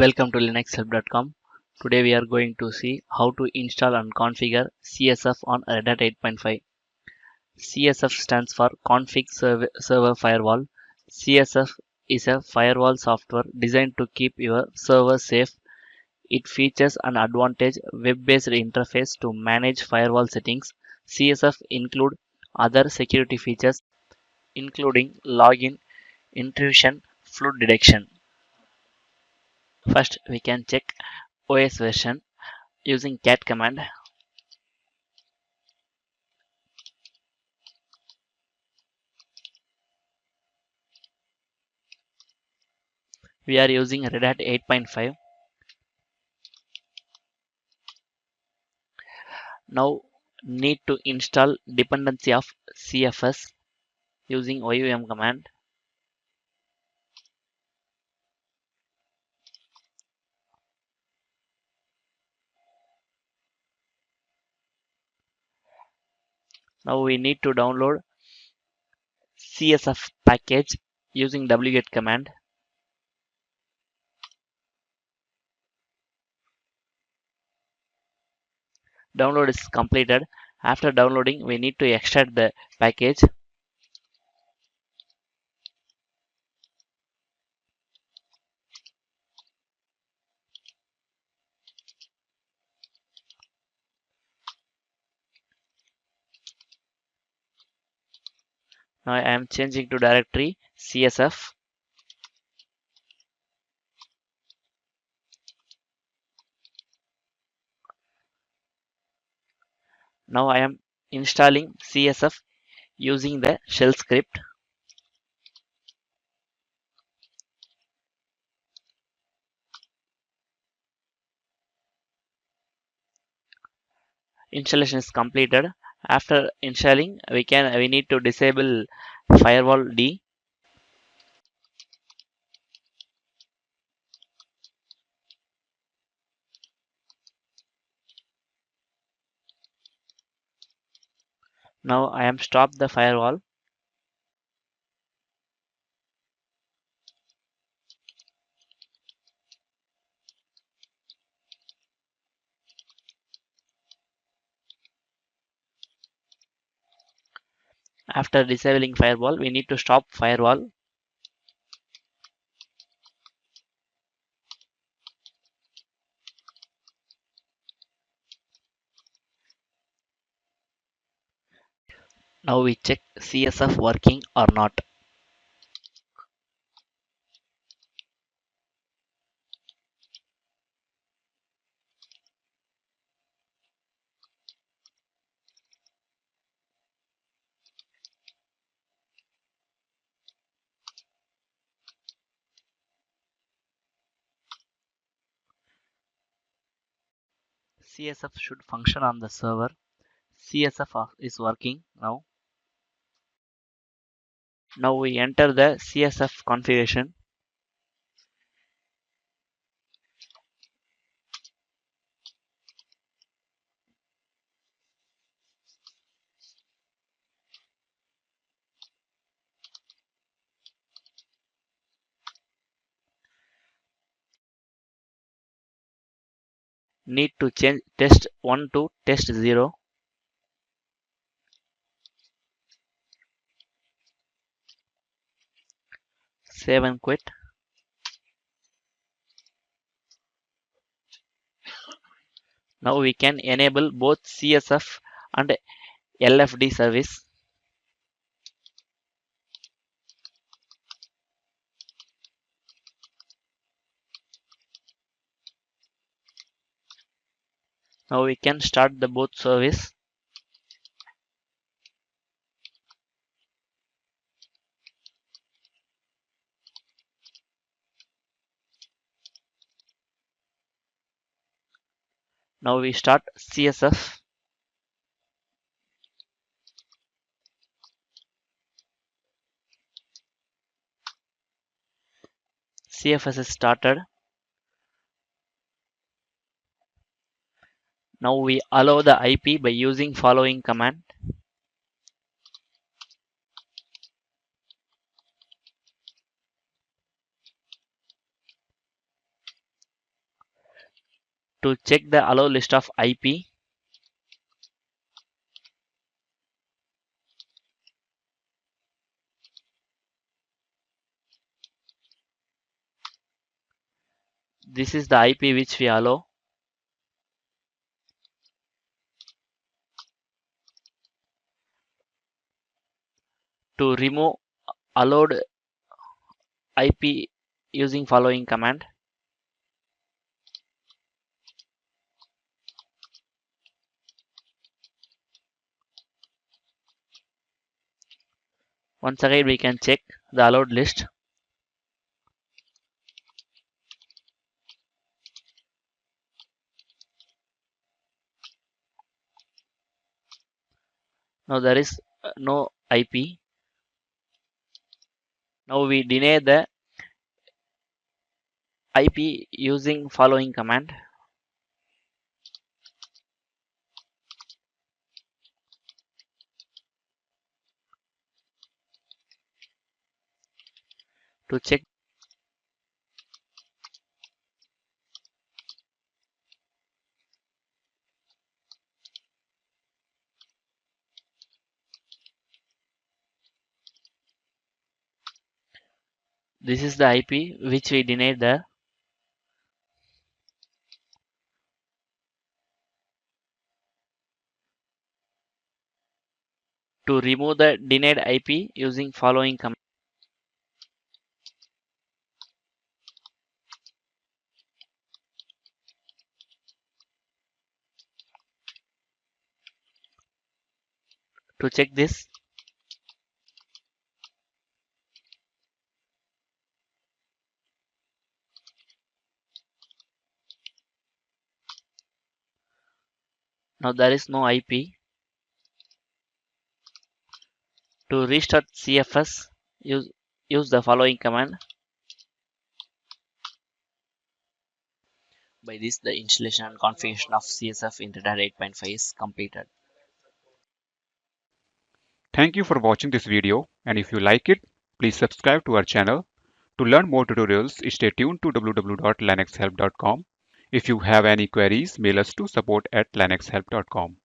Welcome to linuxhelp.com. Today we are going to see how to install and configure CSF on RedHat 8.5. CSF stands for ConfigServer Firewall. CSF is a firewall software designed to keep your server safe. It features an advanced web-based interface to manage firewall settings. CSF include other security features including login, intrusion, flood detection. First, we can check OS version using cat command. We are using RedHat 8.5. Now need to install dependency of CFS using yum command. Now we need to download CSF package using wget command. Download is completed. After downloading, we need to extract the package. Now I am changing to directory CSF. Now I am installing CSF using the shell script. Installation is completed. After installing, we need to disable firewall D. Now I am stopped the firewall. After disabling firewall, we need to stop firewall. Now we check CSF working or not. CSF should function on the server. CSF is working now. Now we enter the CSF configuration. Need to change test 1 to test 0. Save and quit. Now we can enable both CSF and LFD service. Now we can start the both service. Now we start CSF. CFS is started. Now we allow the IP by using following command. To check the allow list of IP, this is the IP which we allow. To remove allowed IP using following command. Once again we can check the allowed list. Now there is no IP. Now we deny the IP using following command. To check, this is the IP which we denied there. To remove the denied IP using following command. To check this, now there is no IP. To restart CFS, use the following command. By this, the installation and configuration of CSF in RedHat 8.5 is completed. Thank you for watching this video, and if you like it, please subscribe to our channel. To learn more tutorials, stay tuned to www.linuxhelp.com. If you have any queries, mail us to support@linuxhelp.com.